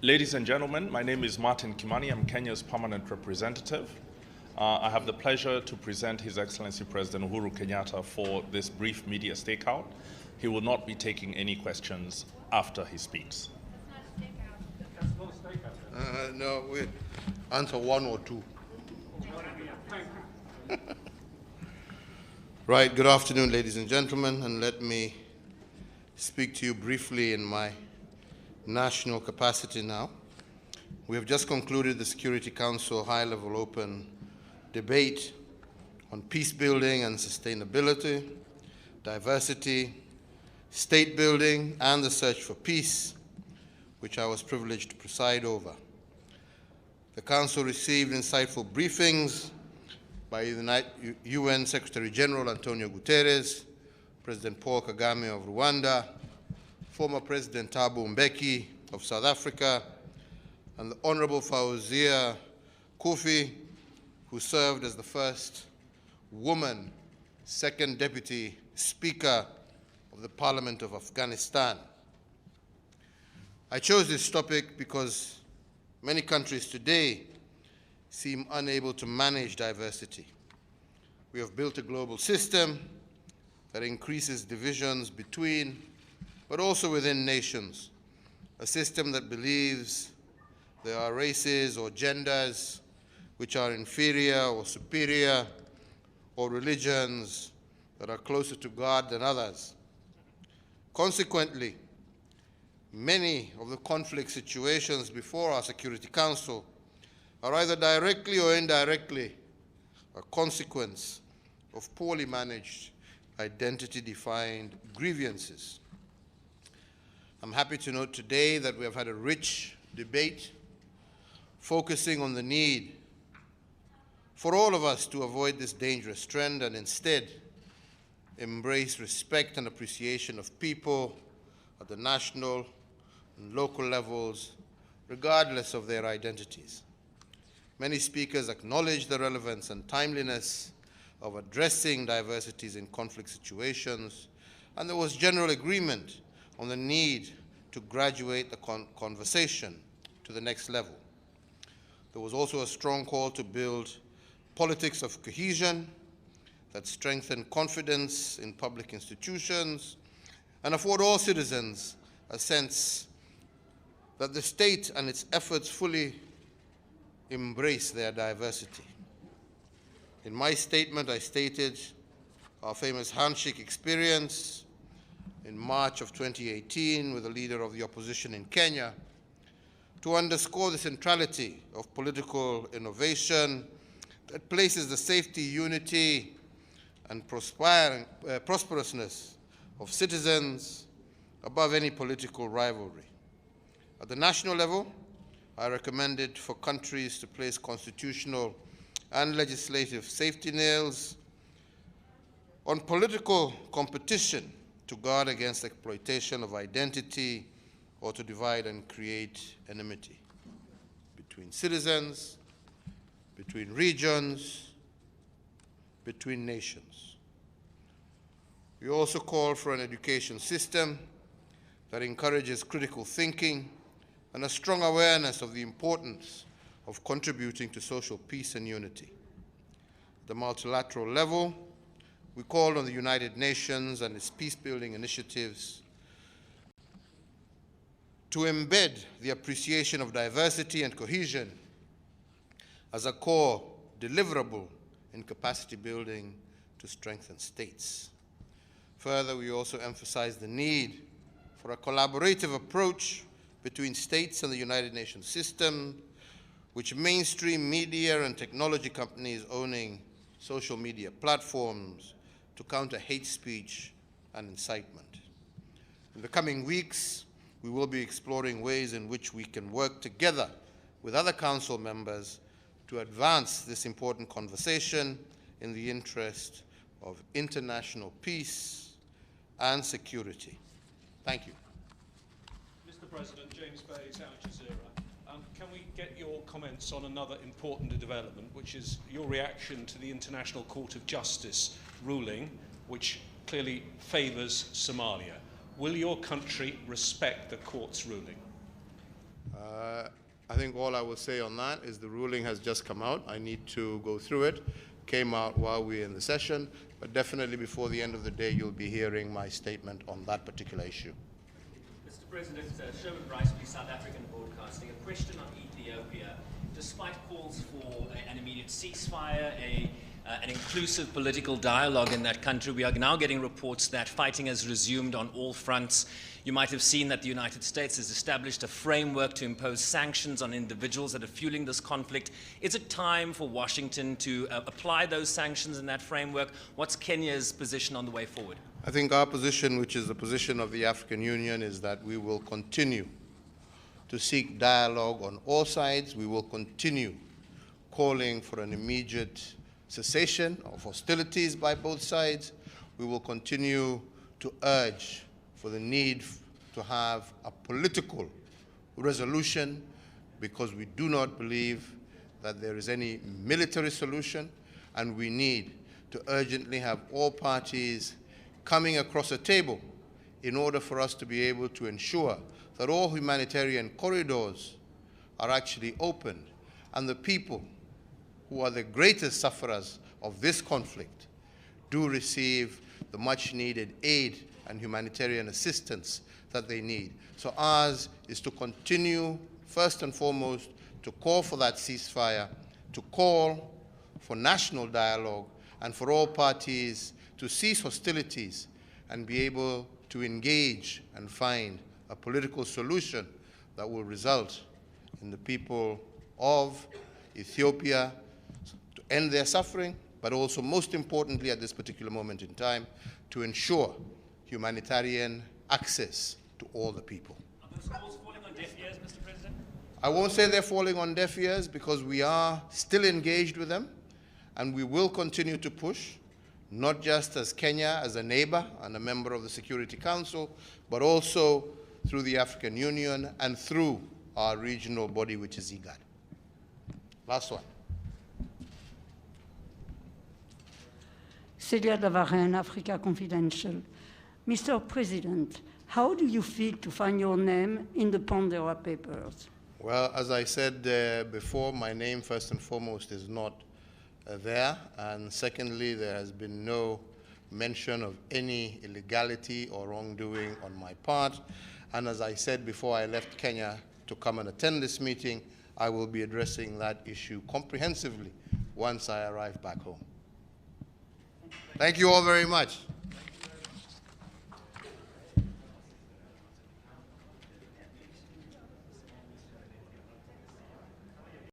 Ladies and gentlemen, my name is Martin Kimani. I'm Kenya's permanent representative. I have the pleasure to present His Excellency President Uhuru Kenyatta for this brief media stakeout. He will not be taking any questions after he speaks. That's not a stakeout. No, we answer one or two. Right, good afternoon, ladies and gentlemen, and let me speak to you briefly in my national capacity now. We have just concluded the Security Council high-level open debate on peace building and sustainability, diversity, state building, and the search for peace, which I was privileged to preside over. The Council received insightful briefings by UN Secretary General Antonio Guterres, President Paul Kagame of Rwanda, former President Thabo Mbeki of South Africa, and the Honorable Fawzia Koofi, who served as the first woman second deputy speaker of the Parliament of Afghanistan. I chose this topic because many countries today seem unable to manage diversity. We have built a global system that increases divisions between, but also within nations, a system that believes there are races or genders which are inferior or superior, or religions that are closer to God than others. Consequently, many of the conflict situations before our Security Council are either directly or indirectly a consequence of poorly managed, identity-defined grievances. I'm happy to note today that we have had a rich debate focusing on the need for all of us to avoid this dangerous trend and instead embrace respect and appreciation of people at the national and local levels, regardless of their identities. Many speakers acknowledge the relevance and timeliness of addressing diversities in conflict situations, and there was general agreement on the need to graduate the conversation to the next level. There was also a strong call to build politics of cohesion that strengthen confidence in public institutions and afford all citizens a sense that the state and its efforts fully embrace their diversity. In my statement, I stated our famous handshake experience in March of 2018 with the leader of the opposition in Kenya to underscore the centrality of political innovation that places the safety, unity, and prosperousness of citizens above any political rivalry. At the national level, I recommended for countries to place constitutional and legislative safety nails on political competition to guard against exploitation of identity or to divide and create enmity between citizens, between regions, between nations. We also call for an education system that encourages critical thinking and a strong awareness of the importance of contributing to social peace and unity. At the multilateral level, we called on the United Nations and its peace-building initiatives to embed the appreciation of diversity and cohesion as a core deliverable in capacity building to strengthen states. Further, we also emphasized the need for a collaborative approach between states and the United Nations system, which mainstream media and technology companies owning social media platforms to counter hate speech and incitement. In the coming weeks, we will be exploring ways in which we can work together with other Council members to advance this important conversation in the interest of international peace and security. Thank you. Mr. President, James Bayes, Al Jazeera. Can we get your comments on another important development, which is your reaction to the International Court of Justice ruling, which clearly favours Somalia? Will your country respect the court's ruling? I think all I will say on that is the ruling has just come out. I need to go through it. Came out while we're in the session, but definitely before the end of the day, you'll be hearing my statement on that particular issue. Mr. President, Sherman Bryce, South African Broadcasting. A question on Ethiopia. Despite calls for an immediate ceasefire, an inclusive political dialogue in that country, we are now getting reports that fighting has resumed on all fronts. You might have seen that the United States has established a framework to impose sanctions on individuals that are fueling this conflict. Is it time for Washington to apply those sanctions in that framework? What's Kenya's position on the way forward? I think our position, which is the position of the African Union, is that we will continue to seek dialogue on all sides. We will continue calling for an immediate cessation of hostilities by both sides. We will continue to urge for the need to have a political resolution, because we do not believe that there is any military solution, and we need to urgently have all parties coming across a table in order for us to be able to ensure that all humanitarian corridors are actually opened, and the people who are the greatest sufferers of this conflict do receive the much needed aid and humanitarian assistance that they need. So ours is to continue, first and foremost, to call for that ceasefire, to call for national dialogue, and for all parties to cease hostilities and be able to engage and find a political solution that will result in the people of Ethiopia to end their suffering, but also, most importantly at this particular moment in time, to ensure humanitarian access to all the people. Are those calls falling on deaf ears, Mr. President? I won't say they're falling on deaf ears, because we are still engaged with them, and we will continue to push, not just as Kenya, as a neighbor and a member of the Security Council, but also through the African Union and through our regional body, which is IGAD. Last one. Celia Davaren, Africa Confidential. Mr. President, how do you feel to find your name in the Pandora Papers? Well, as I said before, my name, first and foremost, is not there. And secondly, there has been no mention of any illegality or wrongdoing on my part. And as I said before I left Kenya to come and attend this meeting, I will be addressing that issue comprehensively once I arrive back home. Thank you all very much.